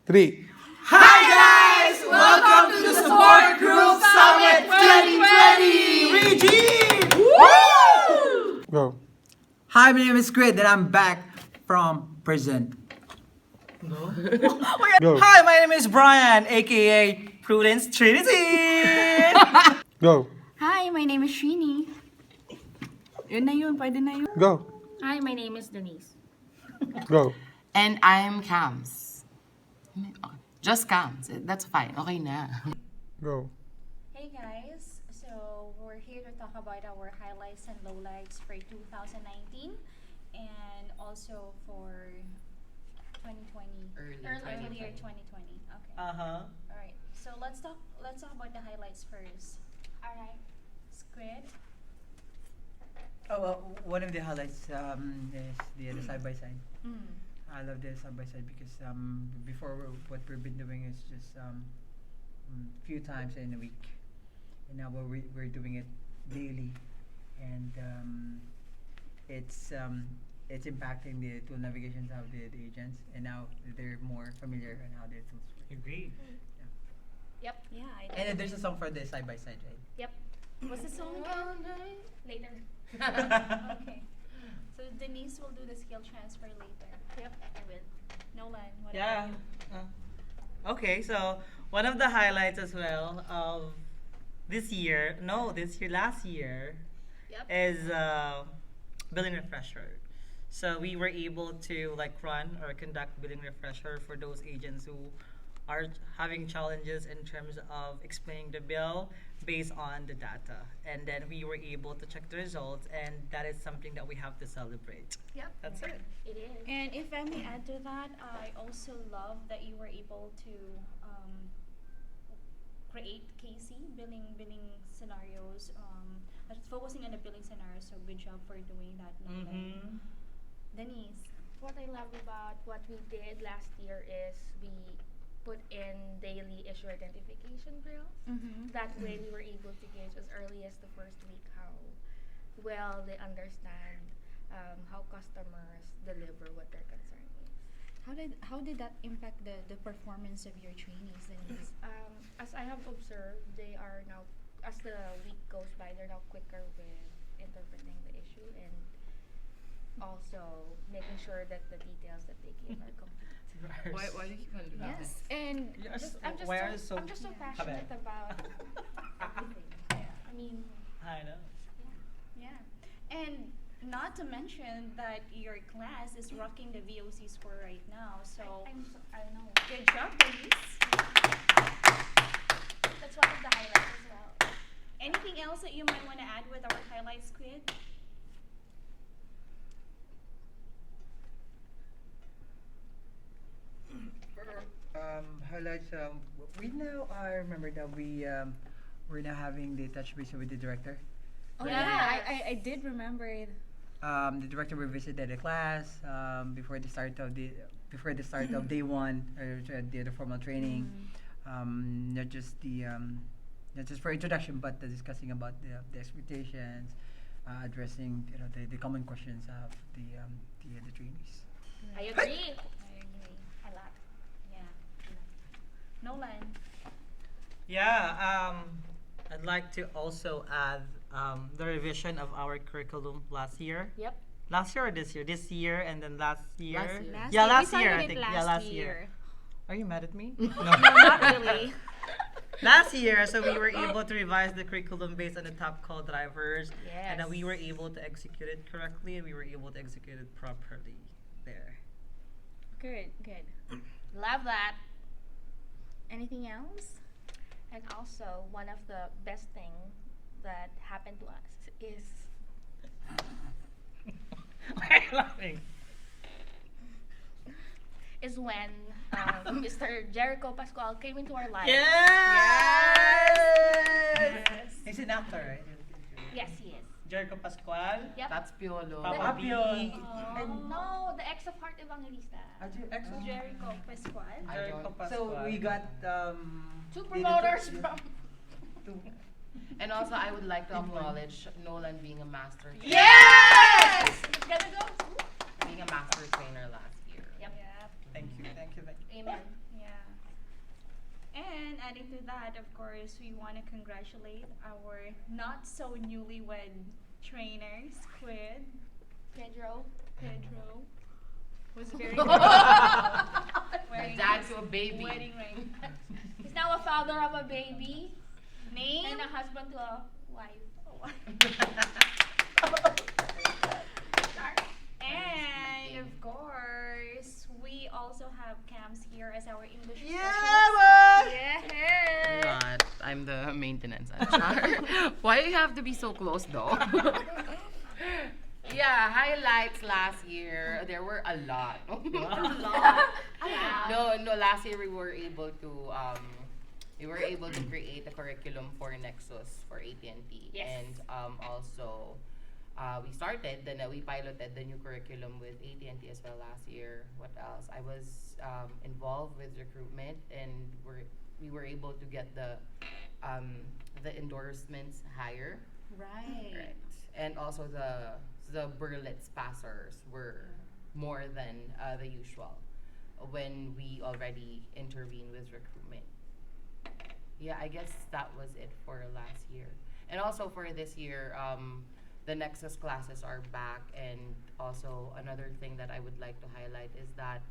Three. Hi guys! Welcome to the Support Group Summit 2020! Regine! Woo! Go. Hi, my name is Squid and I'm back from prison. Go. Hi, my name is Brian, aka Prudence Trinity. Go. Hi, my name is Shrini. Yun na yun, pwede na yun. Go. Hi, my name is Denise. Go. And I'm Cams. Okay. Just Cams. That's fine. Okay na. Go. Hey guys, so we're here to talk about our highlights and lowlights for 2019 and also for 2020. Earlier 2020. Okay. Uh-huh. All right. So let's talk about the highlights first. All right. Squid. Oh, well, one of the highlights is the side by side. I love the side by side because before what we've been doing is just few times in a week, and now we're doing it daily, and it's impacting the tool navigations of the agents, and now they're more familiar on how their tools work. Agree. Yep. Yeah, I And then there's a song for the side by side, right? Yep. What's the song again? Later. Okay. So Denise will do the skill transfer later. Yep, I will. Nolan, what Yeah. about you? Okay, so one of the highlights as well of last year, Yep. is billing refresher. So we were able to run or conduct billing refresher for those agents who are having challenges in terms of explaining the bill based on the data, and then we were able to check the results, and that is something that we have to celebrate. Yep. That's it. It is. And if I may add to that, I also love that you were able to create KC billing scenarios. Focusing on the billing scenario. So good job for doing that, Nolan. Mm-hmm. Denise. What I love about what we did last year is we put in daily issue identification drills. That way we were able to gauge as early as the first week how well they understand how customers deliver what their concern is. How did that impact the performance of your trainees, Denise? As I have observed, they are now, as the week goes by, they're now quicker with interpreting the issue and also making sure that the details that they give are complete. Why do you keep on doing that? Yes, and I'm just so passionate about everything. I mean, I know. Yeah. And not to mention that your class is rocking the VOC score right now. So I know. good job, Denise. That's one of the highlights as well. Anything else that you might want to add with our highlights, Squid? Highlights. I remember that we're now having the touch base with the director. oh Yeah. yeah, I did remember it. The director will visit the class before the start of day one or the formal training. Not just for introduction, but discussing about the expectations, addressing the common questions of the trainees. I agree. A lot. Yeah. Nolan. Yeah, I'd like to also add the revision of our curriculum last year. Yep. Last year or this year? This year and then last year. Last year. Yeah, last We year. started I it think. last Yeah, last year. year. Are you mad at me? No, not really. Last year, so we were able to revise the curriculum based on the top call drivers, and then Yes. we were able to execute it correctly, and we were able to execute it properly there. Good. Love that. Anything else? And also, one of the best thing that happened to us is Why are you laughing? when Mr. Jericho Pascual came into our lives. Yes! He's an actor, right? Yes, he is. Jericho Pascual. Yep. That's Piolo. Papa B. No, the ex of Heart Evangelista. Jericho Pascual. Jericho Pascual. So we got Two promoters the- from. And also, I would like to acknowledge Nolan being a master Yes! It's gonna go. being a master trainer last year. Yep. Thank you. Amen. Yeah. adding to that, of course, we want to congratulate our not so newlywed trainer, Squid. Pedro. Pedro was very The wearing dad his to a baby. wedding ring. He's now a father of a baby Name? and a husband to a wife. And of course, we also have Cams here as our English Yeah, specialist. Yeah. Not. I'm the maintenance HR. Why you have to be so close though? Yeah, highlights last year. There were a lot. No, last year we were able to create a curriculum for Nexus for AT&T. Yes. And also we piloted the new curriculum with AT&T as well last year. What else? I was involved with recruitment, and we were able to get the endorsements higher. Right. And also the Berlitz passers were more than the usual when we already intervened with recruitment. Yeah, I guess that was it for last year. And also for this year, the Nexus classes are back, and also another thing that I would like to highlight is that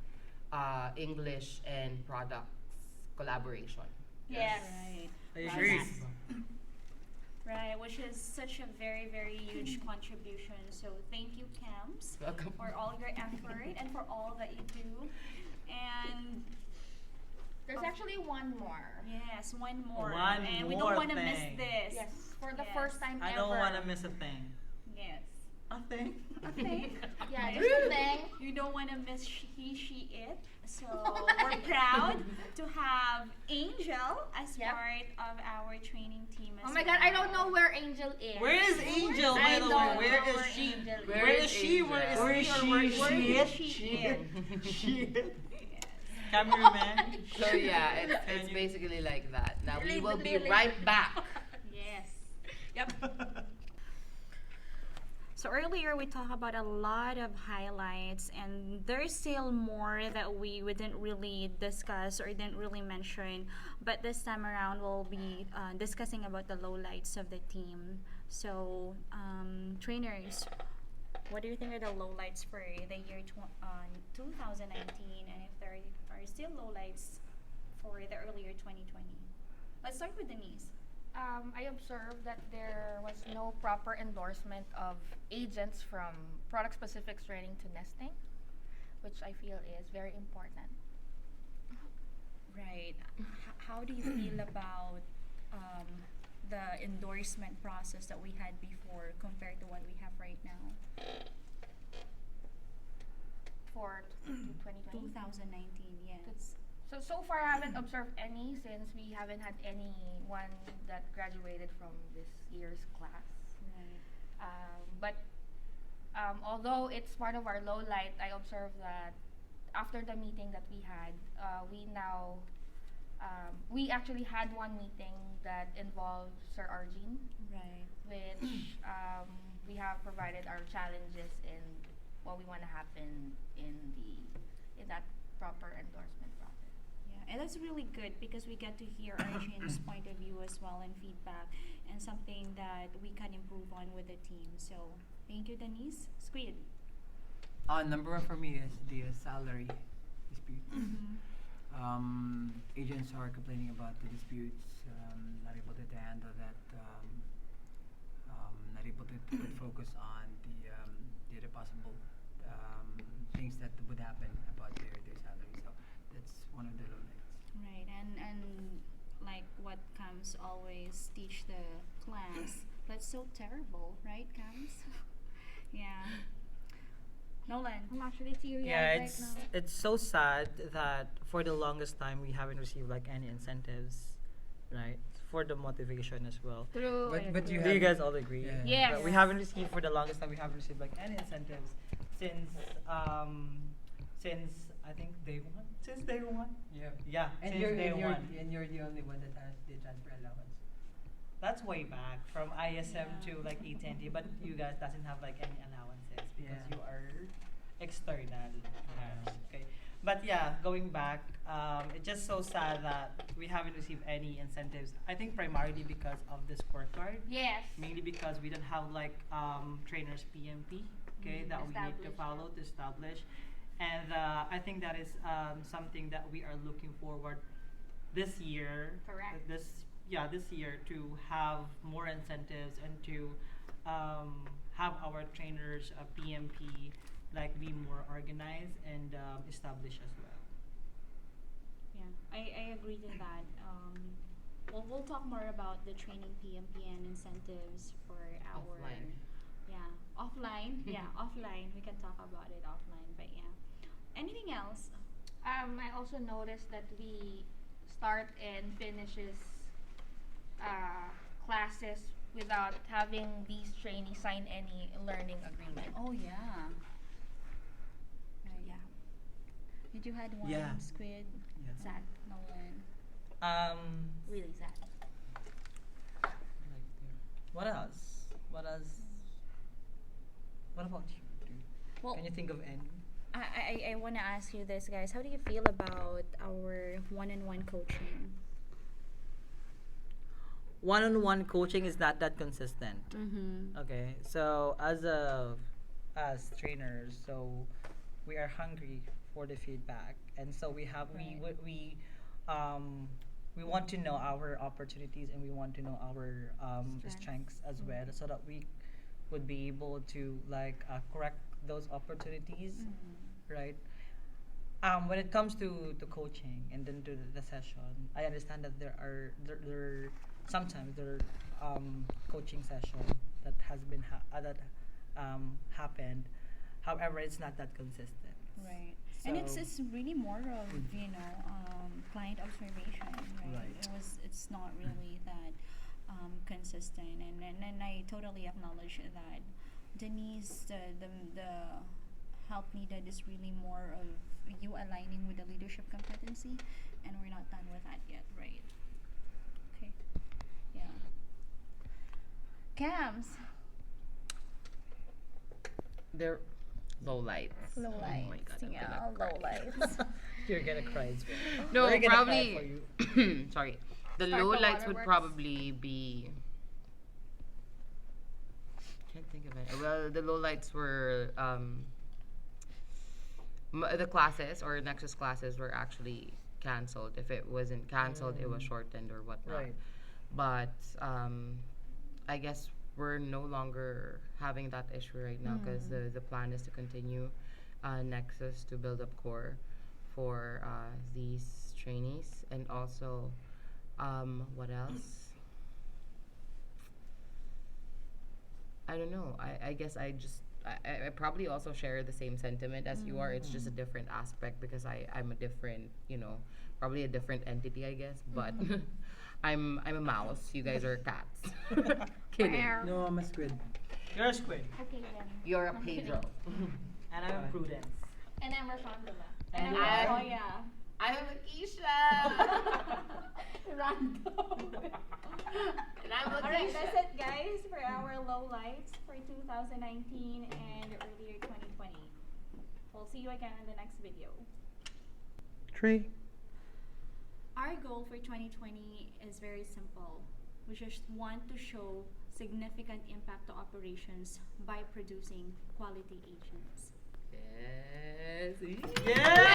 English and products collaboration. Yes. I agree. Right, which is such a very, very huge contribution. So thank you, Cams, Welcome. for all your effort and for all that you do. And There's actually one more. yes, one more. One and we more don't want to miss thing. this. Yes, for the Yes. first time I ever. don't want to miss a thing. Yes. A thing? A thing. Yeah, just a thing. You don't want to miss he, she, it. So we're proud to have Angel as Yep. part of our training team as Oh my god, well. I don't know where Angel is. Where is Angel, by I the don't way? Where know is where she? Angel is. Where is she? Angel? Where is Where he? is Or she? where She is She she? it. She. Yes. Cameraman. So yeah, it's Can you- basically like that. Now we Really, will be really. right back. Yes. Yep. So earlier we talked about a lot of highlights, and there's still more that we didn't really discuss or didn't really mention. But this time around we'll be discussing about the lowlights of the team. So trainers, what do you think are the lowlights for the year 2019, and if there are still lowlights for the earlier 2020? Let's start with Denise. I observed that there was no proper endorsement of agents from product specifics training to nesting, which I feel is very important. Right. How do you feel about the endorsement process that we had before compared to what we have right now? For 2020. 2019, yes. So far I haven't observed any, since we haven't had anyone that graduated from this year's class. Right. But although it's part of our low light, I observed that after the meeting that we had, we actually had one meeting that involved Sir Arjun, Right. which we have provided our challenges in what we want to happen in that proper endorsement process. Yeah, and that's really good because we get to hear Arjun's point of view as well and feedback, and something that we can improve on with the team. So thank you, Denise. Squid. Number one for me is the salary dispute. Agents are complaining about the disputes, not able to handle that, not able to put focus on the possible things that would happen about their salary. So that's one of the lowlights. Right, and like what Cams always teach the class, that's so terrible, right, Cams? Yeah. Nolan. I'm actually teary-eyed Yeah, right now. it's so sad that for the longest time we haven't received like any incentives, right? For the motivation as well. True. I But you agree. Do you have- guys all agree? Yeah. Yes. But we haven't received for the longest time. We haven't received like any incentives since I think day one. Since day one. Yeah. Yeah. And since you're day and you're, one. and you're the only one that has the transfer allowance. That's way back from ISM to like AT&T, but you guys doesn't have like any allowances because Yeah. you are external. Okay. But yeah, going back, it's just so sad that we haven't received any incentives. I think primarily because of the scorecard. Yes. Mainly because we don't have like trainers PMP, okay, that we need to Established. follow to establish. And I think that is something that we are looking forward this year. Correct. This year to have more incentives and to have our trainers PMP like be more organized and established as well. Yeah, I agree to that. We'll talk more about the training PMP and incentives for our Offline. yeah offline. Yeah, offline. We can talk about it offline. But yeah, anything else? I also noticed that we start and finishes classes without having these trainees sign any learning agreement. Oh yeah. Yeah. Did you had one Yeah. squid? Yeah. Sad. Nolan. Really sad. What else? What else? What about you? Well, Can you think of any? I want to ask you this, guys. How do you feel about our one-on-one coaching? One-on-one coaching is not that consistent. Mm-hmm. Okay, so as trainers, so we are hungry for the feedback, and so we have Right. we want to know our opportunities and we want to know our Strengths. strengths as well, so that we would be able to like correct those opportunities, right? When it comes to coaching and then to the session, I understand that there sometimes there are coaching session that has been happened. However, it's not that consistent. Right. And So- it's really more of, client observation, right? Right. It's not really that consistent, and I totally acknowledge that Denise, the help needed is really more of you aligning with the leadership competency, and we're not done with that yet, right? Okay. Yeah. Cams. They're low lights. Low Oh my lights. God, I'm Yeah, gonna low cry. lights. You're gonna cry as well. No, We're gonna cry probably. for you. Sorry. The Start low the lights would waterworks. probably be. Can't think of it. Well, the low lights were the classes or Nexus classes were actually canceled. If it wasn't canceled, it was shortened or whatnot. Right. But I guess we're no longer having that issue right now because the plan is to continue Nexus to build up core for these trainees, and also what else? I don't know. I guess I probably also share the same sentiment as you are. It's just a different aspect because I'm a different, probably a different entity, I guess. But I'm a mouse. You guys are cats. Kidding. Meow. No, I'm a squid. You're a squid, Okay then. You're a I'm Pedro. and I'm a Prudence. And I'm Rashondala. And I'm I'm- oh yeah. I'm a Lakeisha. Random. And I'm a Alright, Lakeisha. that's it, guys, for our low lights for 2019 and earlier 2020. We'll see you again in the next video. Tree. Our goal for 2020 is very simple. We just want to show significant impact to operations by producing quality agents. Yes. Yeah!